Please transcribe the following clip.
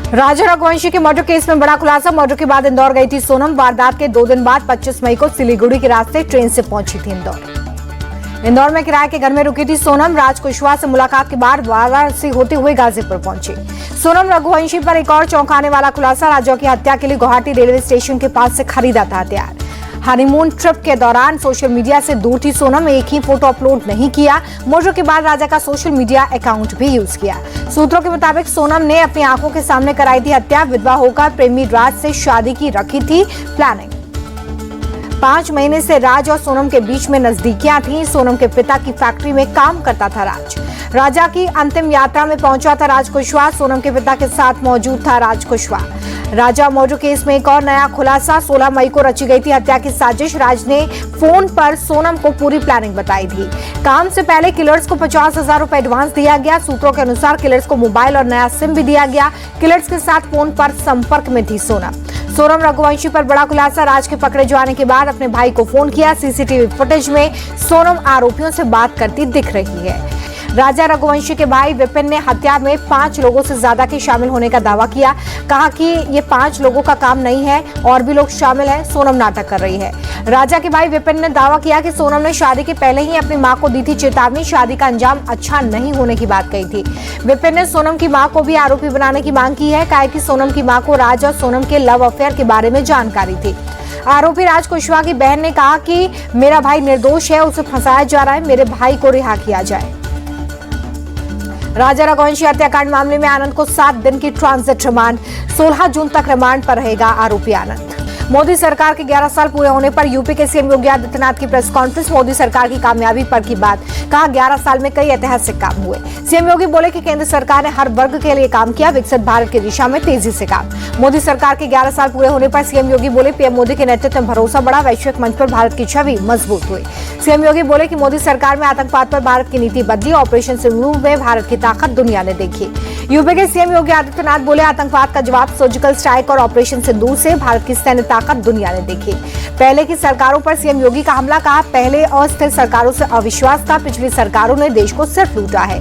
राजा रघुवंशी के murder case में बड़ा खुलासा। मर्डर के बाद इंदौर गई थी सोनम। वारदात के 2 दिन बाद 25 मई को सिलीगुड़ी के रास्ते ट्रेन से पहुंची थी इंदौर में किराए के घर में रुकी थी सोनम। राज कुशवाहा से मुलाकात के बाद वाराणसी होते हुए गाजीपुर पहुंची सोनम। रघुवंशी पर एक और चौंकाने वाला खुलासा। राजा की हत्या के लिए गुवाहाटी रेलवे स्टेशन के पास से खरीदा था हथियार। हनीमून ट्रिप के दौरान सोशल मीडिया से दूर थी सोनम। एक ही फोटो अपलोड नहीं किया। मर्डर के बाद राजा का सोशल मीडिया अकाउंट भी यूज किया। सूत्रों के मुताबिक सोनम ने अपनी आंखों के सामने कराई थी हत्या। विधवा होकर प्रेमी राज से शादी की रखी थी प्लानिंग। 5 महीने से राज और सोनम के बीच में नजदीकियां थीं। सोनम के पिता की फैक्ट्री में काम करता था राज। राजा की अंतिम यात्रा में पहुंचा था राज कुशवाहा। सोनम के पिता के साथ मौजूद था राज कुशवाहा। राजा मर्डर केस में एक और नया खुलासा। 16 मई को रची गई थी हत्या की साजिश। राज ने फोन पर सोनम को पूरी प्लानिंग बताई थी। काम से पहले किलर्स को 50,000 रुपए एडवांस दिया गया। सूत्रों के अनुसार किलर्स को मोबाइल और नया सिम भी दिया गया। किलर्स के साथ फोन पर संपर्क में थी सोनम रघुवंशी पर बड़ा खुलासा। राज के पकड़े जाने के बाद अपने भाई को फोन किया। सीसीटीवी फुटेज में सोनम आरोपियों से बात करती दिख रही है। राजा रघुवंशी के भाई विपिन ने हत्या में 5 लोगों से ज्यादा के शामिल होने का दावा किया। कहा कि ये 5 लोगों का काम नहीं है, और भी लोग शामिल हैं। सोनम नाटक कर रही है। राजा के भाई विपिन ने दावा किया कि सोनम ने शादी के पहले ही अपनी मां को दी थी चेतावनी। शादी का अंजाम अच्छा नहीं होने की बात कही थी। विपिन ने सोनम की मां को भी आरोपी बनाने की मांग की है। कहा कि सोनम की मां को राज और सोनम के लव अफेयर के बारे में जानकारी थी। आरोपी राज कुशवाहा की बहन ने कहा कि मेरा भाई निर्दोष है, उसे फंसाया जा रहा है, मेरे भाई को रिहा किया जाए। राजा रघुवंशी हत्याकांड मामले में आनंद को 7 दिन की ट्रांजिट रिमांड। 16 जून तक रिमांड पर रहेगा आरोपी आनंद। मोदी सरकार के 11 साल पूरे होने पर यूपी के सीएम योगी आदित्यनाथ की प्रेस कॉन्फ्रेंस। मोदी सरकार की कामयाबी पर की बात। कहा 11 साल में कई ऐतिहासिक काम हुए। सीएम योगी बोले कि केंद्र सरकार ने हर वर्ग के लिए काम किया। विकसित भारत की दिशा में तेजी से काम। मोदी सरकार के 11 साल पूरे होने पर सीएम योगी बोले पीएम मोदी के नेतृत्व में भरोसा बढ़ा। वैश्विक मंच पर भारत की छवि मजबूत हुई। सीएम योगी बोले कि मोदी सरकार में आतंकवाद पर भारत की नीति बदली। ऑपरेशन सिंदूर में भारत की ताकत दुनिया ने देखी। यूपी के सीएम योगी आदित्यनाथ बोले आतंकवाद का जवाब सर्जिकल स्ट्राइक और ऑपरेशन सिंदूर से भारत की सैन्य ताकत दुनिया ने देखी। पहले की सरकारों पर सीएम योगी का हमला। कहा पहले अस्थिर सरकारों से अविश्वास था। पिछली सरकारों ने देश को सिर्फ लूटा है,